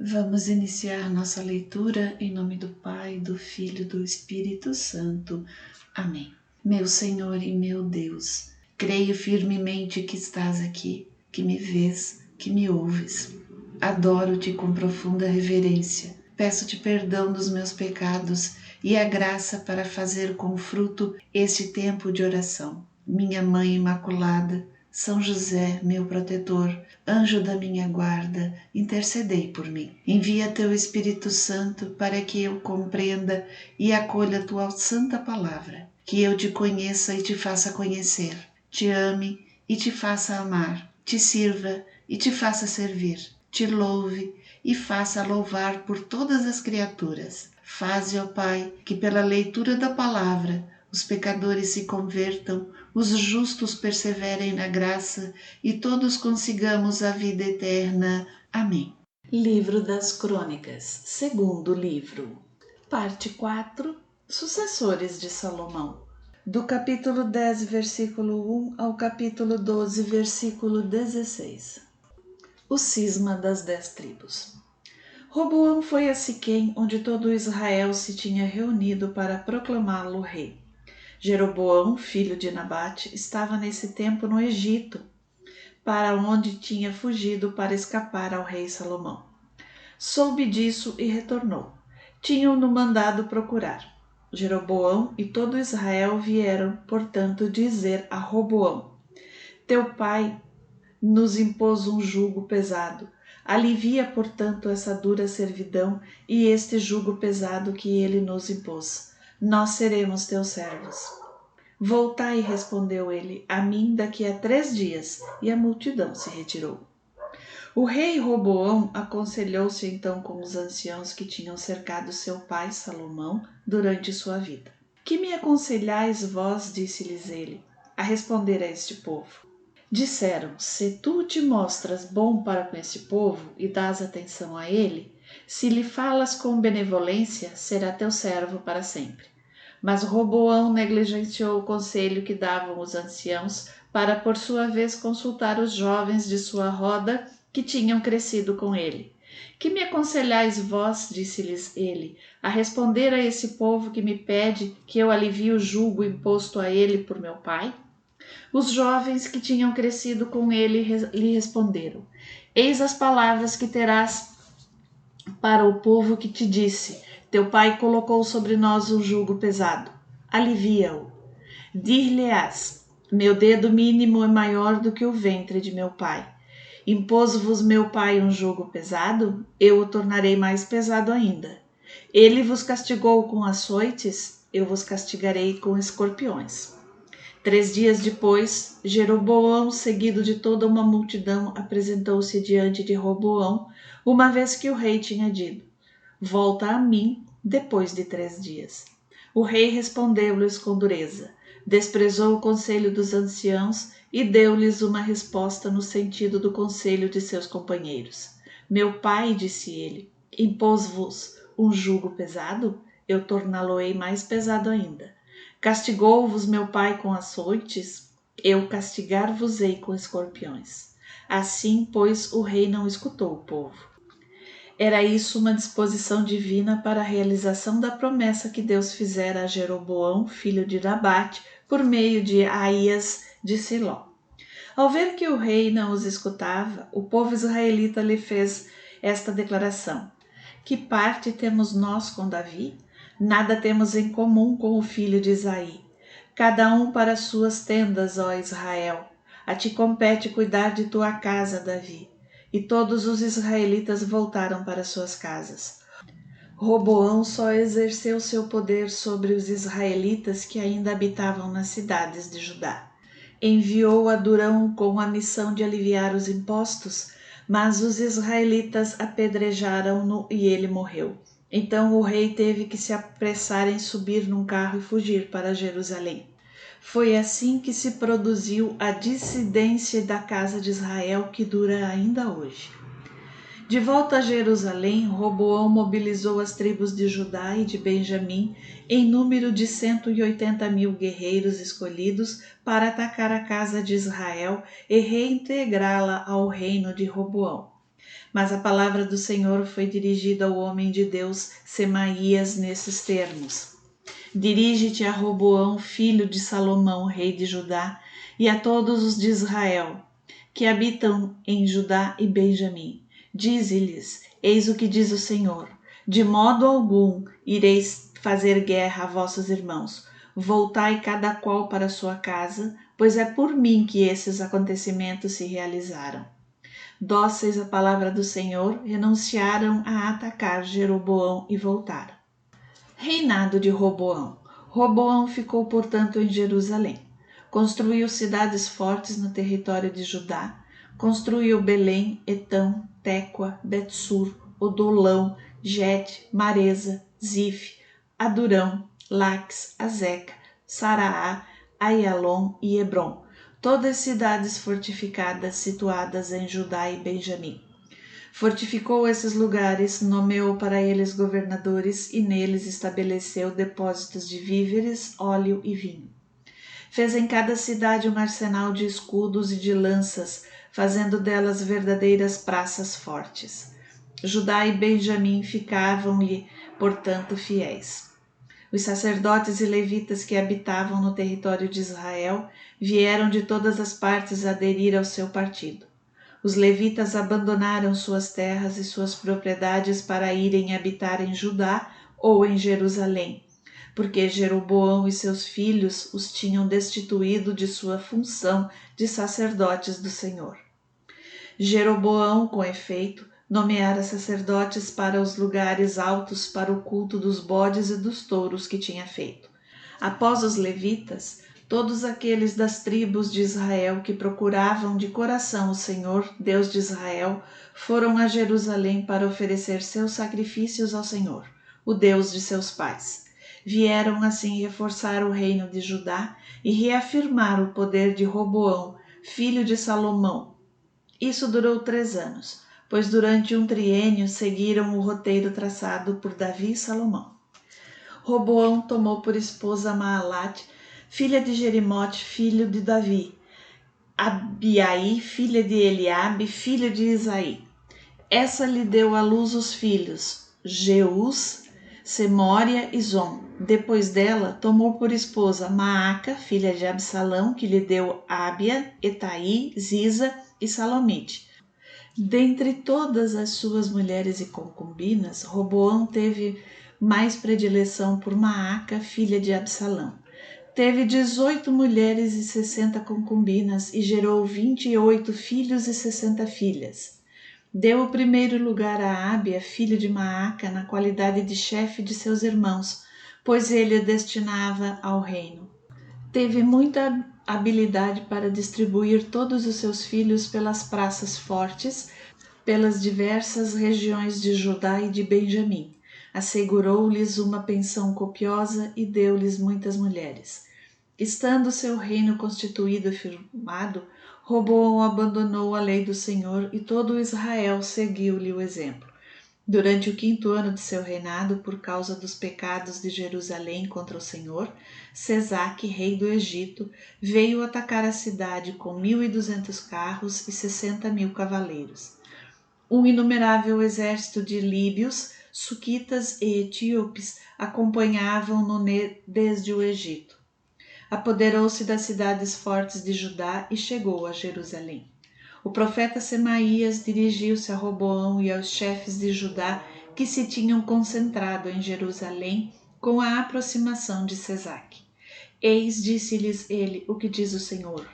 Vamos iniciar nossa leitura em nome do Pai, do Filho e do Espírito Santo. Amém. Meu Senhor e meu Deus, creio firmemente que estás aqui, que me vês, que me ouves. Adoro-te com profunda reverência. Peço-te perdão dos meus pecados e a graça para fazer com fruto este tempo de oração. Minha Mãe Imaculada, São José, meu protetor, anjo da minha guarda, intercedei por mim. Envia teu Espírito Santo para que eu compreenda e acolha tua santa palavra, que eu te conheça e te faça conhecer, te ame e te faça amar, te sirva e te faça servir, te louve e faça louvar por todas as criaturas. Faze, ó Pai, que pela leitura da palavra os pecadores se convertam, os justos perseverem na graça e todos consigamos a vida eterna. Amém. Livro das Crônicas, segundo livro. Parte 4, Sucessores de Salomão. Do capítulo 10, versículo 1 ao capítulo 12, versículo 16. O cisma das 10 tribos. Roboão foi a Siquém, onde todo Israel se tinha reunido para proclamá-lo rei. Jeroboão, filho de Nabate, estava nesse tempo no Egito, para onde tinha fugido para escapar ao rei Salomão. Soube disso e retornou. Tinham-no mandado procurar. Jeroboão e todo Israel vieram, portanto, dizer a Roboão: Teu pai nos impôs um jugo pesado. Alivia, portanto, essa dura servidão e este jugo pesado que ele nos impôs. Nós seremos teus servos. Voltai, respondeu ele, a mim daqui a 3 dias, e a multidão se retirou. O rei Roboão aconselhou-se então com os anciãos que tinham cercado seu pai Salomão durante sua vida. Que me aconselhais vós, disse-lhes ele, a responder a este povo? Disseram, se tu te mostras bom para com este povo e dás atenção a ele, se lhe falas com benevolência, será teu servo para sempre. Mas Roboão negligenciou o conselho que davam os anciãos para, por sua vez, consultar os jovens de sua roda que tinham crescido com ele. Que me aconselhais vós, disse-lhes ele, a responder a esse povo que me pede que eu alivie o jugo imposto a ele por meu pai? Os jovens que tinham crescido com ele lhe responderam: Eis as palavras que terás para o povo que te disse: Teu pai colocou sobre nós um jugo pesado. Alivia-o. Dir-lhe-ás: Meu dedo mínimo é maior do que o ventre de meu pai. Impôs-vos meu pai um jugo pesado? Eu o tornarei mais pesado ainda. Ele vos castigou com açoites? Eu vos castigarei com escorpiões. 3 dias depois, Jeroboão, seguido de toda uma multidão, apresentou-se diante de Roboão, uma vez que o rei tinha dito: Volta a mim depois de 3 dias. O rei respondeu-lhes com dureza, desprezou o conselho dos anciãos e deu-lhes uma resposta no sentido do conselho de seus companheiros. Meu pai, disse ele, impôs-vos um jugo pesado? Eu torná-lo-ei mais pesado ainda. Castigou-vos meu pai com açoites? Eu castigar-vos-ei com escorpiões. Assim, pois, o rei não escutou o povo. Era isso uma disposição divina para a realização da promessa que Deus fizera a Jeroboão, filho de Nabate, por meio de Aías de Siló. Ao ver que o rei não os escutava, o povo israelita lhe fez esta declaração: Que parte temos nós com Davi? Nada temos em comum com o filho de Isaí. Cada um para suas tendas, ó Israel. A ti compete cuidar de tua casa, Davi. E todos os israelitas voltaram para suas casas. Roboão só exerceu seu poder sobre os israelitas que ainda habitavam nas cidades de Judá. Enviou Adurão com a missão de aliviar os impostos, mas os israelitas apedrejaram-no e ele morreu. Então o rei teve que se apressar em subir num carro e fugir para Jerusalém. Foi assim que se produziu a dissidência da casa de Israel que dura ainda hoje. De volta a Jerusalém, Roboão mobilizou as tribos de Judá e de Benjamim em número de 180.000 guerreiros escolhidos para atacar a casa de Israel e reintegrá-la ao reino de Roboão. Mas a palavra do Senhor foi dirigida ao homem de Deus, Semaías, nesses termos: Dirige-te a Roboão, filho de Salomão, rei de Judá, e a todos os de Israel, que habitam em Judá e Benjamim. Dize-lhes: Eis o que diz o Senhor: De modo algum ireis fazer guerra a vossos irmãos. Voltai cada qual para sua casa, pois é por mim que esses acontecimentos se realizaram. Dóceis à palavra do Senhor, renunciaram a atacar Jeroboão e voltaram. Reinado de Roboão. Roboão ficou, portanto, em Jerusalém. Construiu cidades fortes no território de Judá. Construiu Belém, Etão, Tecoa, Betsur, Odolão, Gete, Maresa, Zif, Adurão, Laques, Azeca, Saraá, Aialon e Hebron, todas cidades fortificadas situadas em Judá e Benjamim. Fortificou esses lugares, nomeou para eles governadores e neles estabeleceu depósitos de víveres, óleo e vinho. Fez em cada cidade um arsenal de escudos e de lanças, fazendo delas verdadeiras praças fortes. Judá e Benjamim ficavam-lhe, portanto, fiéis. Os sacerdotes e levitas que habitavam no território de Israel vieram de todas as partes aderir ao seu partido. Os levitas abandonaram suas terras e suas propriedades para irem habitar em Judá ou em Jerusalém, porque Jeroboão e seus filhos os tinham destituído de sua função de sacerdotes do Senhor. Jeroboão, com efeito, nomeara sacerdotes para os lugares altos para o culto dos bodes e dos touros que tinha feito. Após os levitas, todos aqueles das tribos de Israel que procuravam de coração o Senhor, Deus de Israel, foram a Jerusalém para oferecer seus sacrifícios ao Senhor, o Deus de seus pais. Vieram assim reforçar o reino de Judá e reafirmar o poder de Roboão, filho de Salomão. Isso durou 3 anos, pois durante um triênio seguiram o roteiro traçado por Davi e Salomão. Roboão tomou por esposa Maalate, filha de Jerimote, filho de Davi, Abiaí, filha de Eliabe, filho de Isaí. Essa lhe deu à luz os filhos Jeús, Semória e Zom. Depois dela, tomou por esposa Maaca, filha de Absalão, que lhe deu Ábia, Etaí, Ziza e Salomite. Dentre todas as suas mulheres e concubinas, Roboão teve mais predileção por Maaca, filha de Absalão. Teve 18 mulheres e 60 concubinas e gerou 28 filhos e 60 filhas. Deu o primeiro lugar a Ábia, filho de Maaca, na qualidade de chefe de seus irmãos, pois ele a destinava ao reino. Teve muita habilidade para distribuir todos os seus filhos pelas praças fortes, pelas diversas regiões de Judá e de Benjamim. Assegurou-lhes uma pensão copiosa e deu-lhes muitas mulheres. Estando seu reino constituído e firmado, Roboão abandonou a lei do Senhor e todo Israel seguiu-lhe o exemplo. Durante o 5º ano de seu reinado, por causa dos pecados de Jerusalém contra o Senhor, Sesaque, rei do Egito, veio atacar a cidade com 1.200 carros e 60.000 cavaleiros. Um inumerável exército de líbios, suquitas e etíopes acompanhavam-no desde o Egito. Apoderou-se das cidades fortes de Judá e chegou a Jerusalém. O profeta Semaías dirigiu-se a Roboão e aos chefes de Judá que se tinham concentrado em Jerusalém com a aproximação de Sesaque. Eis, disse-lhes ele, o que diz o Senhor: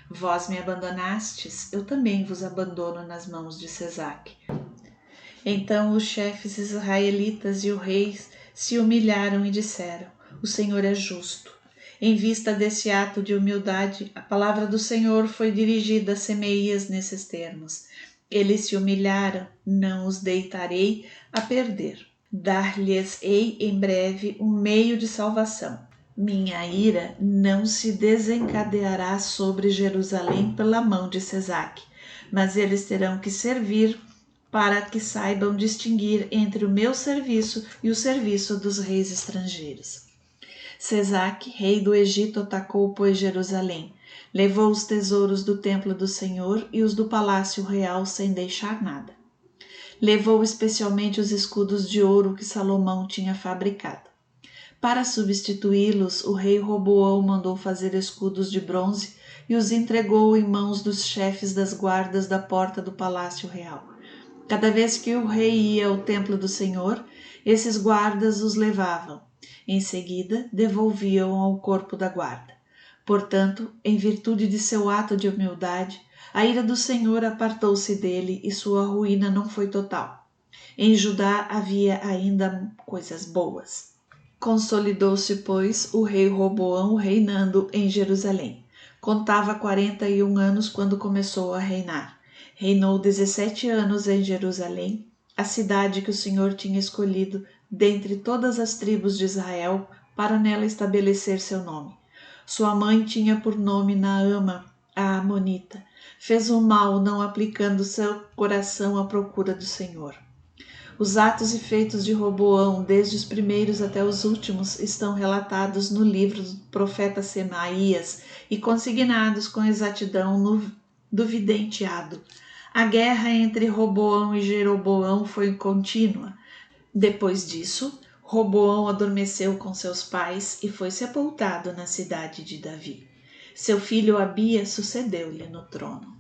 Vós me abandonastes, eu também vos abandono nas mãos de Sesaque. Então os chefes israelitas e o rei se humilharam e disseram: O Senhor é justo. Em vista desse ato de humildade, a palavra do Senhor foi dirigida a Semaías nesses termos: Eles se humilharam, não os deitarei a perder. Dar-lhes-ei em breve um meio de salvação. Minha ira não se desencadeará sobre Jerusalém pela mão de Sesaque, mas eles terão que servir para que saibam distinguir entre o meu serviço e o serviço dos reis estrangeiros. Sesaque, rei do Egito, atacou, pois, Jerusalém. Levou os tesouros do templo do Senhor e os do palácio real sem deixar nada. Levou especialmente os escudos de ouro que Salomão tinha fabricado. Para substituí-los, o rei Roboão mandou fazer escudos de bronze e os entregou em mãos dos chefes das guardas da porta do palácio real. Cada vez que o rei ia ao templo do Senhor, esses guardas os levavam. Em seguida, devolviam ao corpo da guarda. Portanto, em virtude de seu ato de humildade, a ira do Senhor apartou-se dele e sua ruína não foi total. Em Judá havia ainda coisas boas. Consolidou-se, pois, o rei Roboão reinando em Jerusalém. Contava 41 anos quando começou a reinar. Reinou 17 anos em Jerusalém, a cidade que o Senhor tinha escolhido dentre todas as tribos de Israel para nela estabelecer seu nome. Sua mãe tinha por nome Naama, a Amonita. Fez o mal, não aplicando seu coração à procura do Senhor. Os atos e feitos de Roboão, desde os primeiros até os últimos, estão relatados no livro do profeta Semaías e consignados com exatidão do vidente Ado. A guerra entre Roboão e Jeroboão foi contínua. Depois disso, Roboão adormeceu com seus pais e foi sepultado na cidade de Davi. Seu filho Abias sucedeu-lhe no trono.